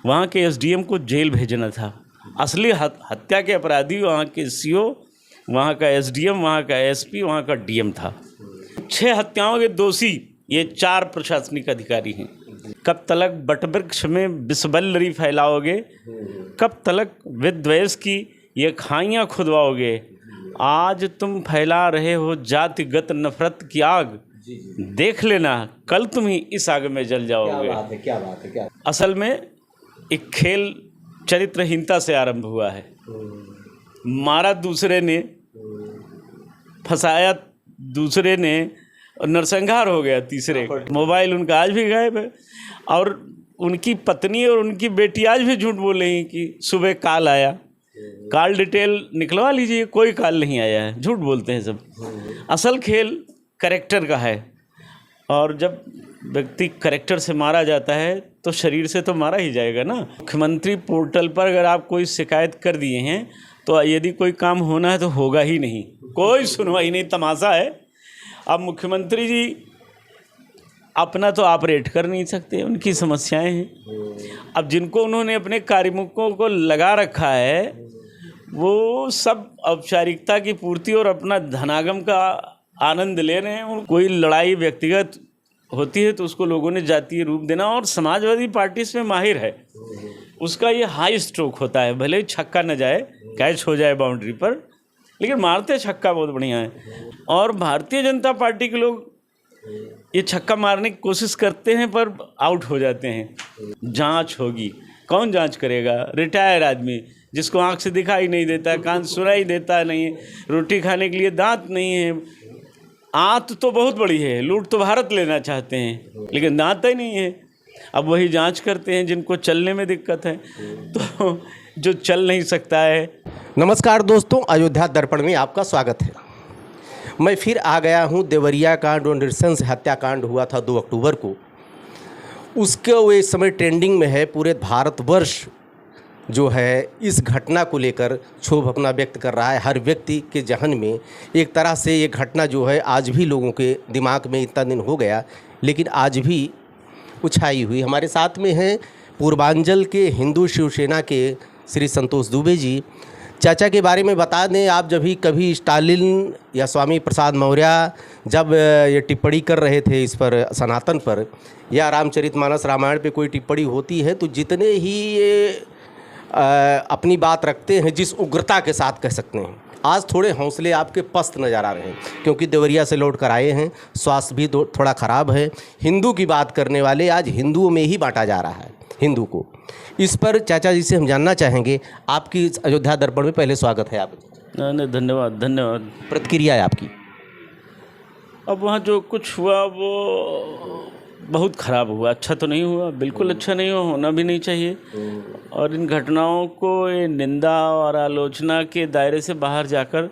वहाँ के एसडीएम को जेल भेजना था। असली हत्या के अपराधी वहाँ के सीओ, वहाँ का एसडीएम, वहाँ का एसपी, वहाँ का डीएम था। 6 हत्याओं के दोषी ये 4 प्रशासनिक अधिकारी हैं। कब तलक बटवृक्ष में विषबल्लरी फैलाओगे, कब तलक विद्वेष की ये खाइयाँ खुदवाओगे। आज तुम फैला रहे हो जातिगत नफरत की आग, देख लेना कल तुम ही इस आग में जल जाओगे। क्या बात है। असल में एक खेल चरित्रहीनता से आरंभ हुआ है। मारा दूसरे ने, फंसाया दूसरे ने, और नरसंहार हो गया तीसरे। मोबाइल उनका आज भी गायब है और उनकी पत्नी और उनकी बेटी आज भी झूठ बोल रही हैं कि सुबह कॉल आया। कॉल डिटेल निकलवा लीजिए, कोई कॉल नहीं आया है, झूठ बोलते हैं सब। असल खेल कैरेक्टर का है, और जब व्यक्ति कैरेक्टर से मारा जाता है तो शरीर से तो मारा ही जाएगा ना। मुख्यमंत्री पोर्टल पर अगर आप कोई शिकायत कर दिए हैं तो यदि कोई काम होना है तो होगा ही नहीं, कोई सुनवाई नहीं, तमाशा है। अब मुख्यमंत्री जी अपना तो ऑपरेट कर नहीं सकते, उनकी समस्याएं हैं। अब जिनको उन्होंने अपने कार्मिकों को लगा रखा है वो सब औपचारिकता की पूर्ति और अपना धनागम का आनंद ले रहे हैं। कोई लड़ाई व्यक्तिगत होती है तो उसको लोगों ने जातीय रूप देना, और समाजवादी पार्टी इसमें माहिर है। उसका ये हाई स्ट्रोक होता है, भले ही छक्का न जाए, कैच हो जाए बाउंड्री पर, लेकिन मारते छक्का बहुत बढ़िया है। और भारतीय जनता पार्टी के लोग ये छक्का मारने की कोशिश करते हैं पर आउट हो जाते हैं। जांच होगी, कौन जांच करेगा? रिटायर आदमी जिसको आंख से दिखाई नहीं देता, कान सुनाई देता नहीं है, रोटी खाने के लिए दांत नहीं है। आंत तो बहुत बड़ी है, लूट तो भारत लेना चाहते हैं, लेकिन दांत ही नहीं है। अब वही जांच करते हैं जिनको चलने में दिक्कत है, तो जो चल नहीं सकता है। नमस्कार दोस्तों, अयोध्या दर्पण में आपका स्वागत है। मैं फिर आ गया हूँ। देवरिया कांड और नृशंस हत्याकांड हुआ था 2 अक्टूबर को, उसके वो इस समय ट्रेंडिंग में है। पूरे भारतवर्ष जो है इस घटना को लेकर क्षोभ अपना व्यक्त कर रहा है। हर व्यक्ति के जहन में एक तरह से ये घटना जो है आज भी लोगों के दिमाग में, इतना दिन हो गया लेकिन आज भी उछाई हुई। हमारे साथ में हैं पूर्वांचल के हिंदू शिवसेना के श्री संतोष दुबे जी। चाचा के बारे में बता दें, आप जब भी कभी स्टालिन या स्वामी प्रसाद मौर्य जब ये टिप्पणी कर रहे थे इस पर, सनातन पर, या रामचरितमानस रामायण पे कोई टिप्पणी होती है तो जितने ही ये अपनी बात रखते हैं, जिस उग्रता के साथ कह सकते हैं, आज थोड़े हौसले आपके पस्त नज़र आ रहे हैं क्योंकि देवरिया से लौट कर आए हैं, स्वास्थ्य भी थोड़ा ख़राब है। हिंदू की बात करने वाले आज हिंदुओं में ही बांटा जा रहा है हिंदू को। इस पर चाचा जी से हम जानना चाहेंगे। आपकी अयोध्या दर्पण में पहले स्वागत है। आप धन्यवाद। प्रतिक्रिया है आपकी? अब वहाँ जो कुछ हुआ वो बहुत ख़राब हुआ, अच्छा तो नहीं हुआ, बिल्कुल अच्छा नहीं हुआ, होना भी नहीं चाहिए। और इन घटनाओं को ये निंदा और आलोचना के दायरे से बाहर जाकर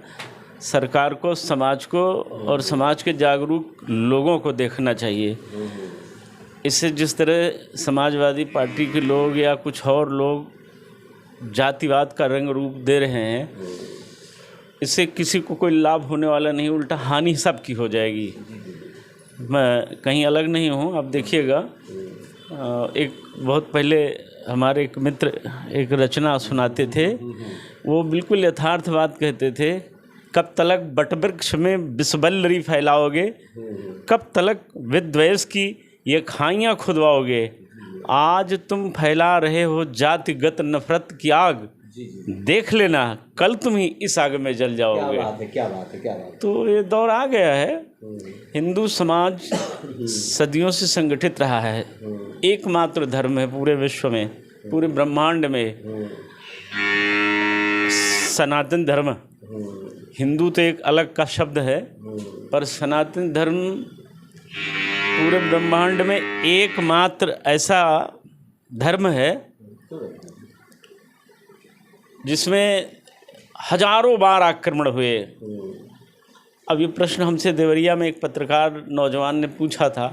सरकार को, समाज को और समाज के जागरूक लोगों को देखना चाहिए। इससे जिस तरह समाजवादी पार्टी के लोग या कुछ और लोग जातिवाद का रंग रूप दे रहे हैं, इससे किसी को कोई लाभ होने वाला नहीं, उल्टा हानि सबकी हो जाएगी। मैं कहीं अलग नहीं हूँ। अब देखिएगा, एक बहुत पहले हमारे एक मित्र एक रचना सुनाते थे, वो बिल्कुल यथार्थ बात कहते थे। कब तलक बटवृक्ष में विषबल्लरी फैलाओगे, कब तलक विद्वेष की ये खाइयाँ खुदवाओगे। आज तुम फैला रहे हो जातिगत नफरत की आग, देख लेना कल तुम ही इस आग में जल जाओगे। क्या बात है। तो ये दौर आ गया है। हिंदू समाज सदियों से संगठित रहा है, एकमात्र धर्म है पूरे विश्व में, पूरे ब्रह्मांड में, सनातन धर्म। हिंदू तो एक अलग का शब्द है, पर सनातन धर्म पूरे ब्रह्मांड में एकमात्र ऐसा धर्म है जिसमें हजारों बार आक्रमण हुए। अब ये प्रश्न हमसे देवरिया में एक पत्रकार नौजवान ने पूछा था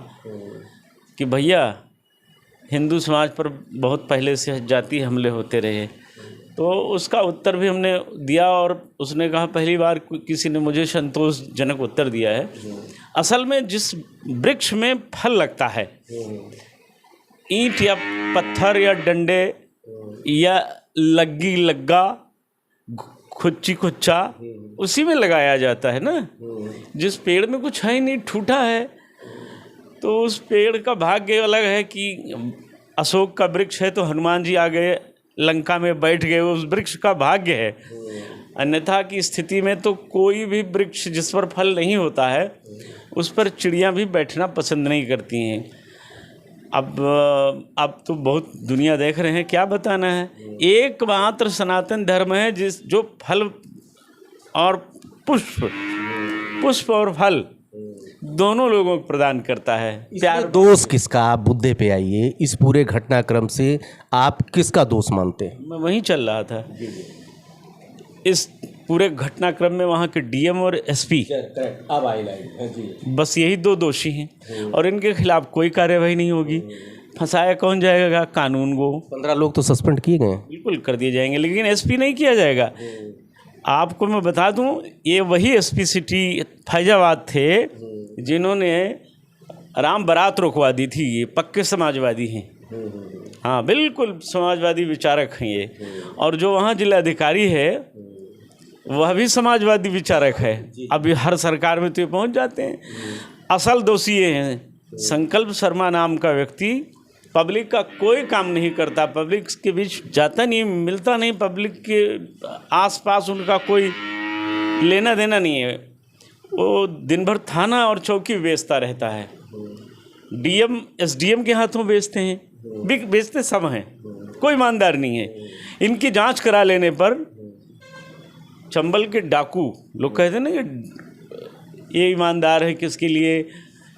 कि भैया हिंदू समाज पर बहुत पहले से जाति हमले होते रहे, तो उसका उत्तर भी हमने दिया और उसने कहा पहली बार किसी ने मुझे संतोषजनक उत्तर दिया है। असल में जिस वृक्ष में फल लगता है, ईंट या पत्थर या डंडे या लग्गी लग्गा, खुच्ची खुच्चा, उसी में लगाया जाता है ना। जिस पेड़ में कुछ है ही नहीं, ठूठा है, तो उस पेड़ का भाग्य अलग है कि अशोक का वृक्ष है तो हनुमान जी आ गए, लंका में बैठ गए, उस वृक्ष का भाग्य है। अन्यथा की स्थिति में तो कोई भी वृक्ष जिस पर फल नहीं होता है उस पर चिड़ियाँ भी बैठना पसंद नहीं करती हैं। अब तो बहुत दुनिया देख रहे हैं, क्या बताना है। एकमात्र सनातन धर्म है जो फल और पुष्प और फल दोनों लोगों को प्रदान करता है। प्यार दोष किसका, आप मुद्दे पे आइए। इस पूरे घटनाक्रम से आप किसका दोष मानते हैं? मैं वहीं चल रहा था। इस पूरे घटनाक्रम में वहाँ के डीएम और एसपी अब आई लाइन बस यही दो दोषी हैं और इनके खिलाफ कोई कार्यवाही नहीं होगी। फंसाया कौन जाएगा? कानून को। 15 लोग तो सस्पेंड किए गए, बिल्कुल कर दिए जाएंगे, लेकिन एसपी नहीं किया जाएगा। आपको मैं बता दूं, ये वही एसपी सिटी फैजाबाद थे जिन्होंने राम बारात रुकवा दी थी। ये पक्के समाजवादी हैं, हाँ बिल्कुल समाजवादी विचारक हैं ये। और जो वहाँ जिलाधिकारी है वह भी समाजवादी विचारक है। अभी हर सरकार में तो ये पहुँच जाते हैं। असल दोषी ये हैं। संकल्प शर्मा नाम का व्यक्ति पब्लिक का कोई काम नहीं करता, पब्लिक के बीच जाता नहीं, मिलता नहीं, पब्लिक के आसपास उनका कोई लेना देना नहीं है। वो दिन भर थाना और चौकी बेचता रहता है। डीएम एसडीएम के हाथों बेचते हैं, बेचते सब हैं, कोई ईमानदार नहीं है। इनकी जांच करा लेने पर चंबल के डाकू लोग कहते हैं ना कि ये ईमानदार है, किसके लिए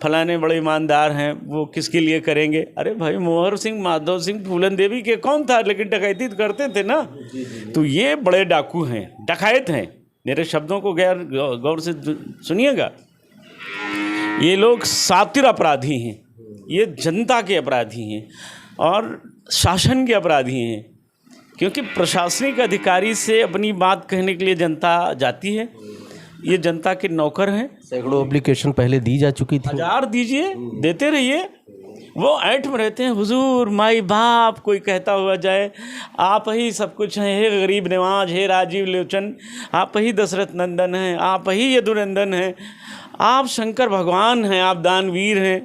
फलाने बड़े ईमानदार हैं, वो किसके लिए करेंगे। अरे भाई, मोहर सिंह, माधव सिंह, फूलन देवी के कौन था, लेकिन डकैती करते थे ना। तो ये बड़े डाकू हैं, डकैत हैं। मेरे शब्दों को गौर से सुनिएगा। ये लोग सातिर अपराधी हैं, ये जनता के अपराधी हैं और शासन के अपराधी हैं। क्योंकि प्रशासनिक अधिकारी से अपनी बात कहने के लिए जनता जाती है। ये जनता के नौकर हैं। सैकड़ों एप्लीकेशन पहले दी जा चुकी थी। 1000 दीजिए, देते रहिए। वो ऐठ में रहते हैं, हुजूर माई बाप कोई कहता हुआ जाए, आप ही सब कुछ हैं, हे गरीब नवाज, हे राजीव लोचन, आप ही दशरथ नंदन हैं, आप ही यदुनंदन हैं, आप शंकर भगवान हैं, आप दानवीर हैं।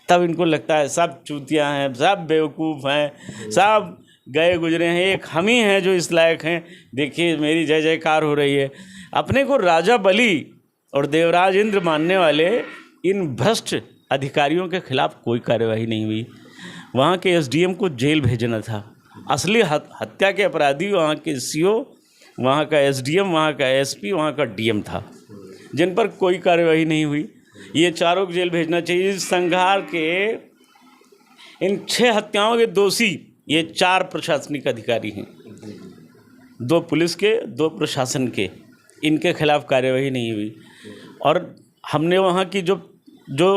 तब इनको लगता है सब चूतियाँ हैं, सब बेवकूफ़ हैं, सब गए गुजरे हैं, एक हम ही हैं जो इस लायक हैं। देखिए मेरी जय जयकार हो रही है। अपने को राजा बलि और देवराज इंद्र मानने वाले इन भ्रष्ट अधिकारियों के खिलाफ कोई कार्यवाही नहीं हुई। वहाँ के एसडीएम को जेल भेजना था। असली हत्या के अपराधी वहाँ के सीओ, वहाँ का एसडीएम, वहाँ का एसपी, वहाँ का डीएम था, जिन पर कोई कार्यवाही नहीं हुई। ये चारों को जेल भेजना चाहिए। इस संघार के इन 6 हत्याओं के दोषी ये 4 प्रशासनिक अधिकारी हैं, 2 पुलिस के, 2 प्रशासन के। इनके खिलाफ कार्यवाही नहीं हुई। और हमने वहाँ की जो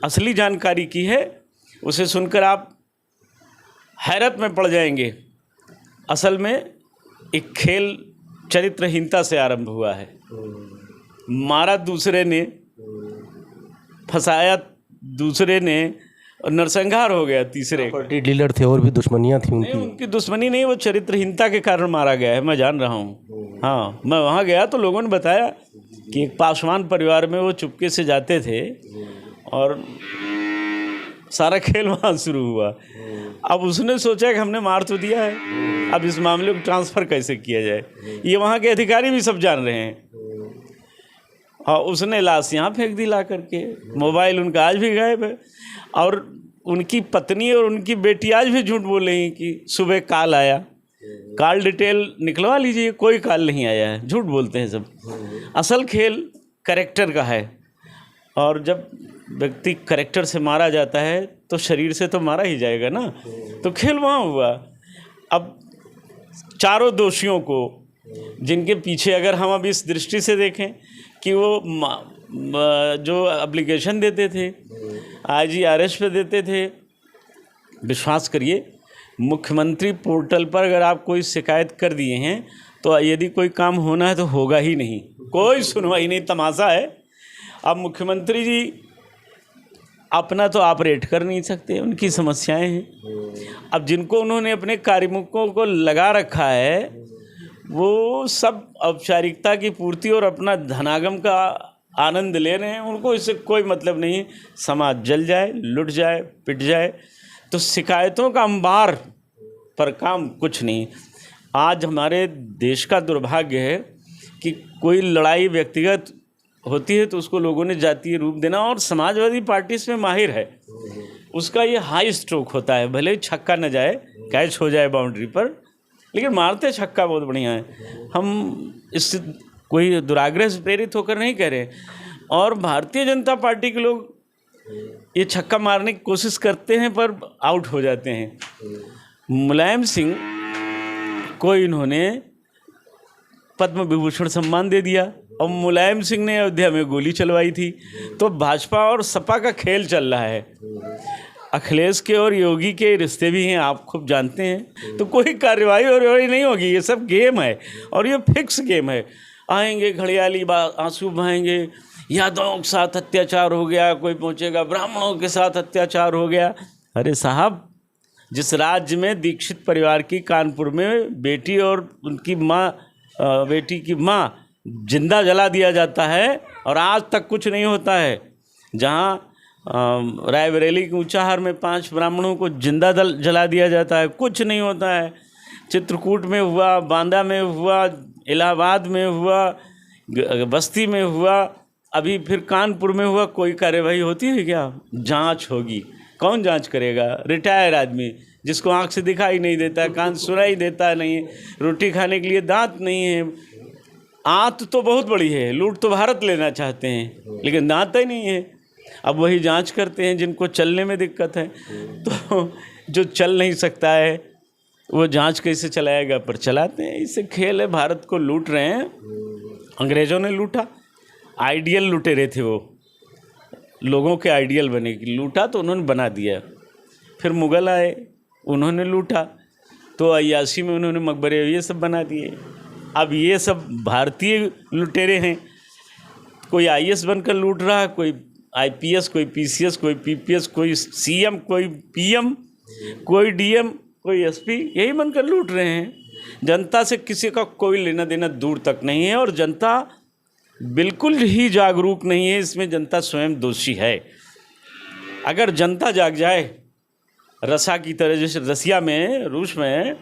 असली जानकारी की है उसे सुनकर आप हैरत में पड़ जाएंगे। असल में एक खेल चरित्रहीनता से आरंभ हुआ है। मारा दूसरे ने, फंसाया दूसरे ने, और नरसंहार हो गया तीसरे। प्रॉपर्टी डीलर थे और भी दुश्मनियाँ थी उनकी। उनकी दुश्मनी नहीं, वो चरित्रहीनता के कारण मारा गया है, मैं जान रहा हूँ। हाँ, मैं वहाँ गया तो लोगों ने बताया कि एक पासवान परिवार में वो चुपके से जाते थे और सारा खेल वहाँ शुरू हुआ। अब उसने सोचा कि हमने मार तो दिया है, अब इस मामले को ट्रांसफ़र कैसे किया जाए। ये वहाँ के अधिकारी भी सब जान रहे हैं। हाँ, उसने लाश यहाँ फेंक दी ला करके। मोबाइल उनका आज भी गायब है। और उनकी पत्नी और उनकी बेटी आज भी झूठ बोल रही हैं कि सुबह कॉल आया। कॉल डिटेल निकलवा लीजिए, कोई कॉल नहीं आया है, झूठ बोलते हैं सब। असल खेल कैरेक्टर का है, और जब व्यक्ति कैरेक्टर से मारा जाता है तो शरीर से तो मारा ही जाएगा ना। तो खेल वहाँ हुआ। अब चारों दोषियों को, जिनके पीछे अगर हम अब इस दृष्टि से देखें कि वो जो एप्लीकेशन देते थे IGRS पे देते थे, विश्वास करिए मुख्यमंत्री पोर्टल पर अगर आप कोई शिकायत कर दिए हैं तो यदि कोई काम होना है तो होगा ही नहीं, कोई सुनवाई नहीं। तमाशा है। अब मुख्यमंत्री जी अपना तो ऑपरेट कर नहीं सकते, उनकी समस्याएं हैं। अब जिनको उन्होंने अपने कार्मिकों को लगा रखा है वो सब औपचारिकता की पूर्ति और अपना धनागम का आनंद ले रहे हैं, उनको इससे कोई मतलब नहीं। समाज जल जाए, लुट जाए, पिट जाए, तो शिकायतों का अंबार पर काम कुछ नहीं। आज हमारे देश का दुर्भाग्य है कि कोई लड़ाई व्यक्तिगत होती है तो उसको लोगों ने जातीय रूप देना, और समाजवादी पार्टी इसमें माहिर है। उसका ये हाई स्ट्रोक होता है, भले ही छक्का न जाए, कैच हो जाए बाउंड्री पर, लेकिन मारते छक्का बहुत बढ़िया है। हम इससे कोई दुराग्रह से प्रेरित होकर नहीं कह रहे। और भारतीय जनता पार्टी के लोग ये छक्का मारने की कोशिश करते हैं पर आउट हो जाते हैं। मुलायम सिंह को इन्होंने पद्म विभूषण सम्मान दे दिया और मुलायम सिंह ने अयोध्या में गोली चलवाई थी। तो भाजपा और सपा का खेल चल रहा है। अखिलेश के और योगी के रिश्ते भी हैं, आप खूब जानते हैं। तो कोई कार्रवाई और नहीं होगी, ये सब गेम है और ये फिक्स गेम है। आएंगे घड़ियाली आंसू बहाएंगे, यादवों के साथ अत्याचार हो गया, कोई पहुंचेगा ब्राह्मणों के साथ अत्याचार हो गया। अरे साहब, जिस राज्य में दीक्षित परिवार की कानपुर में बेटी और उनकी माँ, बेटी की माँ जिंदा जला दिया जाता है और आज तक कुछ नहीं होता है, जहाँ रायबरेली के ऊंचाहार में 5 ब्राह्मणों को जिंदा जला दिया जाता है, कुछ नहीं होता है। चित्रकूट में हुआ, बांदा में हुआ, इलाहाबाद में हुआ, बस्ती में हुआ, अभी फिर कानपुर में हुआ। कोई कार्यवाही होती है क्या? जांच होगी। कौन जांच करेगा? रिटायर आदमी जिसको आंख से दिखाई नहीं देता, कान सुनाई देता नहीं, रोटी खाने के लिए दांत नहीं है। आंत तो बहुत बड़ी है, लूट तो भारत लेना चाहते हैं, लेकिन दांत ही नहीं है। अब वही जांच करते हैं जिनको चलने में दिक्कत है। तो जो चल नहीं सकता है वो जांच कैसे चलाएगा? पर चलाते हैं। इससे खेल है, भारत को लूट रहे हैं। अंग्रेज़ों ने लूटा, आइडियल लुटेरे थे वो, लोगों के आइडियल बने कि लूटा तो उन्होंने बना दिया। फिर मुग़ल आए, उन्होंने लूटा तो अय्याशी में उन्होंने मकबरे ये सब बना दिए। अब ये सब भारतीय लुटेरे हैं। कोई IAS बनकर लूट रहा है, कोई IPS, कोई PCS, कोई PPS, कोई CM, कोई PM, कोई DM, कोई SP, यही बनकर लूट रहे हैं। जनता से किसी का कोई लेना देना दूर तक नहीं है और जनता बिल्कुल ही जागरूक नहीं है। इसमें जनता स्वयं दोषी है। अगर जनता जाग जाए रसा की तरह, जैसे रसिया में, रूस में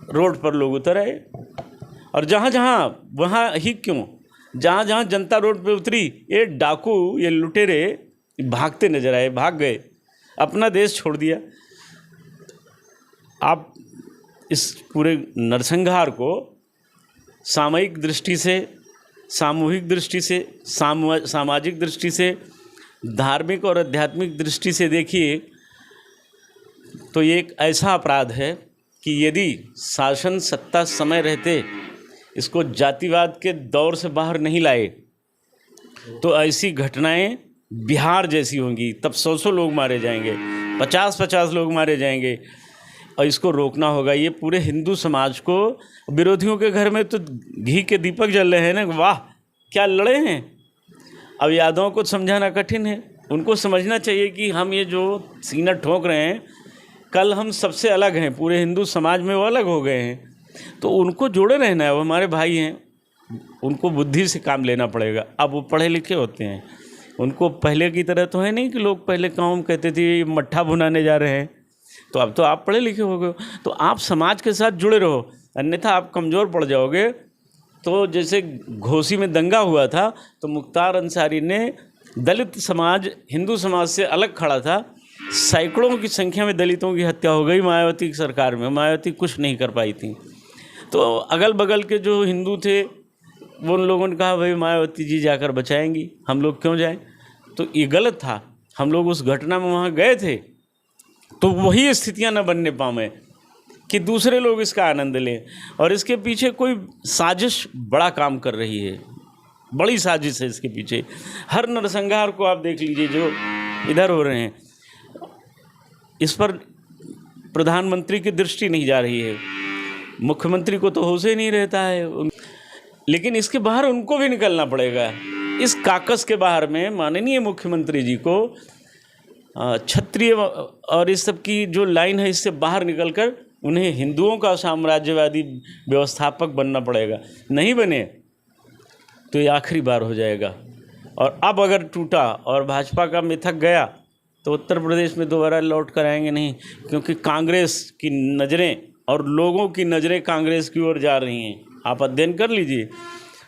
रोड पर लोग उतर आए, और जहाँ जहाँ, वहाँ ही क्यों, जहाँ जहाँ जनता रोड पे उतरी, ये डाकू, ये लुटेरे भागते नजर आए, भाग गए, अपना देश छोड़ दिया। आप इस पूरे नरसंहार को सामयिक दृष्टि से, सामूहिक दृष्टि से, सामाजिक दृष्टि से, धार्मिक और आध्यात्मिक दृष्टि से देखिए तो ये एक ऐसा अपराध है कि यदि शासन सत्ता समय रहते इसको जातिवाद के दौर से बाहर नहीं लाए तो ऐसी घटनाएं बिहार जैसी होंगी। तब 100 लोग मारे जाएंगे, 50 लोग मारे जाएंगे, और इसको रोकना होगा। ये पूरे हिंदू समाज को, विरोधियों के घर में तो घी के दीपक जल रहे हैं ना, वाह क्या लड़े हैं। अब यादवों को समझाना कठिन है, उनको समझना चाहिए कि हम ये जो सीना ठोक रहे हैं, कल हम सबसे अलग हैं, पूरे हिंदू समाज में वो अलग हो गए हैं, तो उनको जोड़े रहना है। वो हमारे भाई हैं, उनको बुद्धि से काम लेना पड़ेगा। अब वो पढ़े लिखे होते हैं, उनको पहले की तरह तो है नहीं कि लोग पहले गाँव में कहते थे मट्ठा भुनाने जा रहे हैं, तो अब तो आप पढ़े लिखे हो गए, तो आप समाज के साथ जुड़े रहो, अन्यथा आप कमज़ोर पड़ जाओगे। तो जैसे घोसी में दंगा हुआ था तो मुख्तार अंसारी ने दलित समाज हिंदू समाज से अलग खड़ा था, सैकड़ों की संख्या में दलितों की हत्या हो गई मायावती की सरकार में, मायावती कुछ नहीं कर पाई थी। तो अगल बगल के जो हिंदू थे वो उन लोगों ने कहा भाई मायावती जी जाकर बचाएंगी, हम लोग क्यों जाएं। तो ये गलत था। हम लोग उस घटना में वहाँ गए थे तो वही स्थितियाँ न बनने पाएं कि दूसरे लोग इसका आनंद लें। और इसके पीछे कोई साजिश बड़ा काम कर रही है, बड़ी साजिश है इसके पीछे। हर नरसंहार को आप देख लीजिए जो इधर हो रहे हैं, इस पर प्रधानमंत्री की दृष्टि नहीं जा रही है, मुख्यमंत्री को तो होश ही नहीं रहता है। लेकिन इसके बाहर उनको भी निकलना पड़ेगा। इस काकस के बाहर में माननीय मुख्यमंत्री जी को क्षत्रिय और इस सब की जो लाइन है इससे बाहर निकलकर उन्हें हिंदुओं का साम्राज्यवादी व्यवस्थापक बनना पड़ेगा। नहीं बने तो ये आखिरी बार हो जाएगा। और अब अगर टूटा और भाजपा का मिथक गया तो उत्तर प्रदेश में दोबारा लौट कर आएंगे नहीं, क्योंकि कांग्रेस की नज़रें और लोगों की नज़रें कांग्रेस की ओर जा रही हैं। आप अध्ययन कर लीजिए।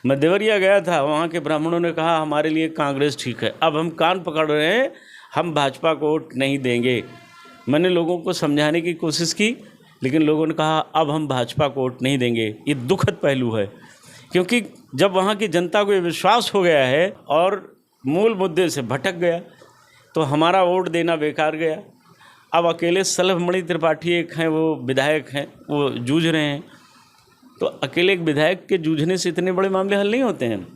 मैं देवरिया गया था, वहाँ के ब्राह्मणों ने कहा हमारे लिए कांग्रेस ठीक है। अब हम कान पकड़ रहे हैं, हम भाजपा को वोट नहीं देंगे। मैंने लोगों को समझाने की कोशिश की, लेकिन लोगों ने कहा अब हम भाजपा को वोट नहीं देंगे। ये दुखद पहलू है, क्योंकि जब वहाँ की जनता को ये विश्वास हो गया है और मूल मुद्दे से भटक गया तो हमारा वोट देना बेकार गया। अब अकेले सलभमणि त्रिपाठी एक हैं, वो विधायक हैं, वो जूझ रहे हैं। तो अकेले एक विधायक के जूझने से इतने बड़े मामले हल नहीं होते हैं।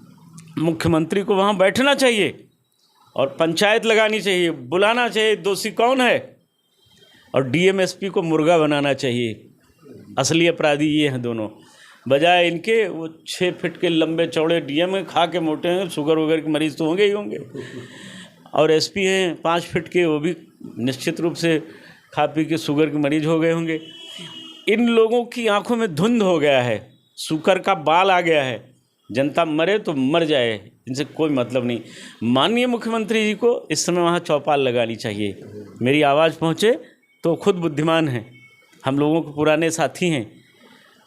मुख्यमंत्री को वहाँ बैठना चाहिए और पंचायत लगानी चाहिए, बुलाना चाहिए दोषी कौन है, और डीएम-एसपी को मुर्गा बनाना चाहिए। असली अपराधी ये हैं दोनों, बजाय इनके वो 6 फीट के लंबे चौड़े डीएम हैं, खा के मोटे हैं, शुगर वगैरह के मरीज़ तो होंगे ही होंगे, और एसपी हैं 5 फीट के, वो भी निश्चित रूप से खा पी के शुगर के मरीज हो गए होंगे। इन लोगों की आंखों में धुंध हो गया है, शुकर का बाल आ गया है। जनता मरे तो मर जाए, इनसे कोई मतलब नहीं। माननीय मुख्यमंत्री जी को इस समय वहाँ चौपाल लगानी चाहिए। मेरी आवाज़ पहुँचे तो खुद बुद्धिमान हैं, हम लोगों के पुराने साथी हैं।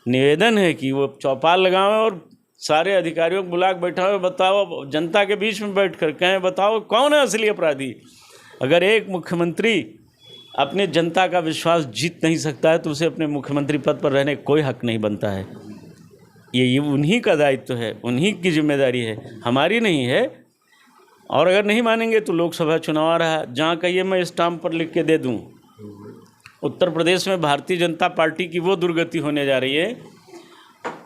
निवेदन है कि वो चौपाल लगाएं और सारे अधिकारियों को बुला के बैठाओ, बताओ जनता के बीच में बैठ कर कहें बताओ कौन है असली अपराधी। अगर एक मुख्यमंत्री अपने जनता का विश्वास जीत नहीं सकता है तो उसे अपने मुख्यमंत्री पद पर रहने का कोई हक नहीं बनता है। ये उन्हीं का दायित्व है, उन्हीं की जिम्मेदारी है, हमारी नहीं है। और अगर नहीं मानेंगे तो लोकसभा चुनाव आ रहा है, जहाँ कहिए मैं स्टाम्प पर लिख के दे दूँ। उत्तर प्रदेश में भारतीय जनता पार्टी की वो दुर्गति होने जा रही है।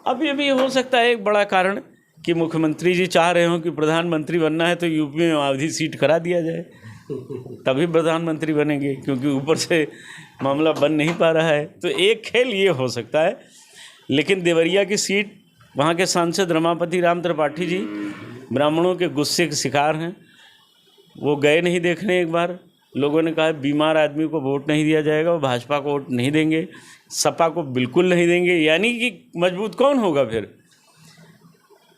अब ये भी हो सकता है एक बड़ा कारण कि मुख्यमंत्री जी चाह रहे हो कि प्रधानमंत्री बनना है तो यूपी में आधी सीट करा दिया जाए, तभी प्रधानमंत्री बनेंगे, क्योंकि ऊपर से मामला बन नहीं पा रहा है। तो एक खेल ये हो सकता है। लेकिन देवरिया की सीट, वहाँ के सांसद रमापति राम त्रिपाठी जी ब्राह्मणों के गुस्से के शिकार हैं। वो गए नहीं देखने, एक बार लोगों ने कहा बीमार आदमी को वोट नहीं दिया जाएगा, वो भाजपा को वोट नहीं देंगे, सपा को बिल्कुल नहीं देंगे। यानी कि मजबूत कौन होगा फिर।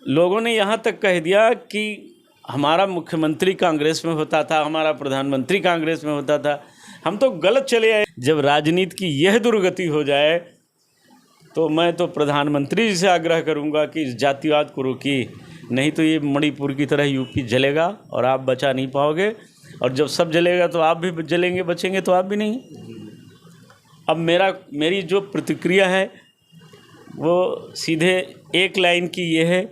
लोगों ने यहाँ तक कह दिया कि हमारा मुख्यमंत्री कांग्रेस में होता था, हमारा प्रधानमंत्री कांग्रेस में होता था, हम तो गलत चले आए। जब राजनीति की यह दुर्गति हो जाए तो मैं तो प्रधानमंत्री जी से आग्रह करूँगा कि इस जातिवाद को रोकिए, नहीं तो ये मणिपुर की तरह यूपी जलेगा और आप बचा नहीं पाओगे। और जब सब जलेगा तो आप भी जलेंगे, बचेंगे तो आप भी नहीं। अब मेरी जो प्रतिक्रिया है वो सीधे एक लाइन की ये है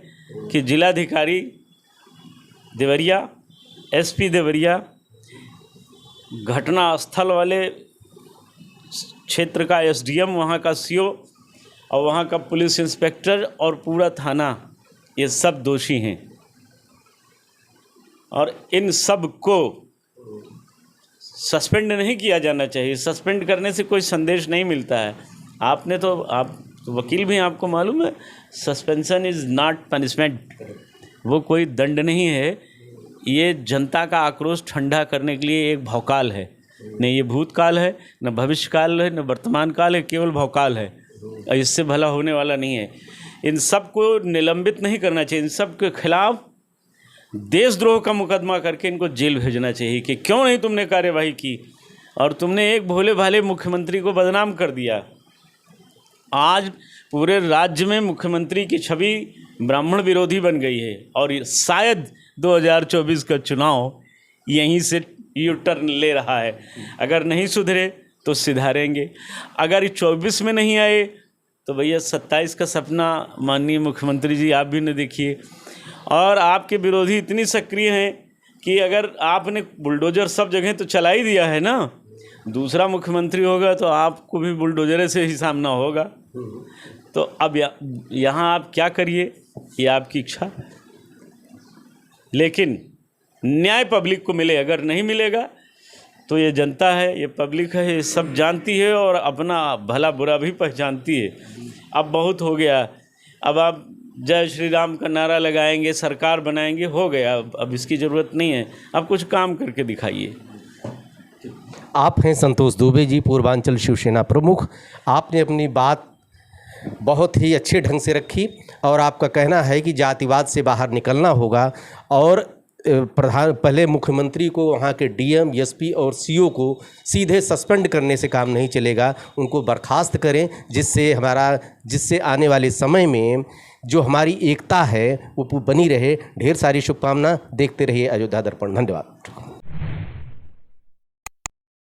कि जिलाधिकारी देवरिया, एसपी देवरिया, घटना स्थल वाले क्षेत्र का एसडीएम, वहाँ का सीओ और वहाँ का पुलिस इंस्पेक्टर और पूरा थाना, ये सब दोषी हैं। और इन सब को सस्पेंड नहीं किया जाना चाहिए। सस्पेंड करने से कोई संदेश नहीं मिलता है। आप वकील भी, आपको मालूम है, सस्पेंशन इज़ नॉट पनिशमेंट, वो कोई दंड नहीं है। ये जनता का आक्रोश ठंडा करने के लिए एक भौकाल है। न ये भूतकाल है, न भविष्यकाल है, न वर्तमान काल है, केवल भौकाल है। और इससे भला होने वाला नहीं है। इन सब को निलंबित नहीं करना चाहिए, इन सब के खिलाफ देशद्रोह का मुकदमा करके इनको जेल भेजना चाहिए कि क्यों नहीं तुमने कार्यवाही की और तुमने एक भोले भाले मुख्यमंत्री को बदनाम कर दिया। आज पूरे राज्य में मुख्यमंत्री की छवि ब्राह्मण विरोधी बन गई है और शायद 2024 का चुनाव यहीं से यू टर्न ले रहा है। अगर नहीं सुधरे तो सुधारेंगे। अगर 24 में नहीं आए तो भैया 27 का सपना माननीय मुख्यमंत्री जी आप भी न देखिए। और आपके विरोधी इतनी सक्रिय हैं कि अगर आपने बुलडोजर सब जगह तो चला ही दिया है ना, दूसरा मुख्यमंत्री होगा तो आपको भी बुलडोजर से ही सामना होगा। तो अब यहाँ आप क्या करिए, ये आपकी इच्छा, लेकिन न्याय पब्लिक को मिले। अगर नहीं मिलेगा तो ये जनता है, ये पब्लिक है, ये सब जानती है और अपना भला बुरा भी पहचानती है। अब बहुत हो गया, अब आप जय श्री राम का नारा लगाएंगे, सरकार बनाएंगे, हो गया। अब इसकी ज़रूरत नहीं है, अब कुछ काम करके दिखाइए। आप हैं संतोष दुबे जी, पूर्वांचल शिवसेना प्रमुख। आपने अपनी बात बहुत ही अच्छे ढंग से रखी और आपका कहना है कि जातिवाद से बाहर निकलना होगा और पहले मुख्यमंत्री को वहाँ के डीएम, एसपी और सीओ को सीधे सस्पेंड करने से काम नहीं चलेगा, उनको बर्खास्त करें, जिससे आने वाले समय में जो हमारी एकता है वो बनी रहे। ढेर सारी शुभकामना। देखते रहिए अयोध्या दर्पण। धन्यवाद।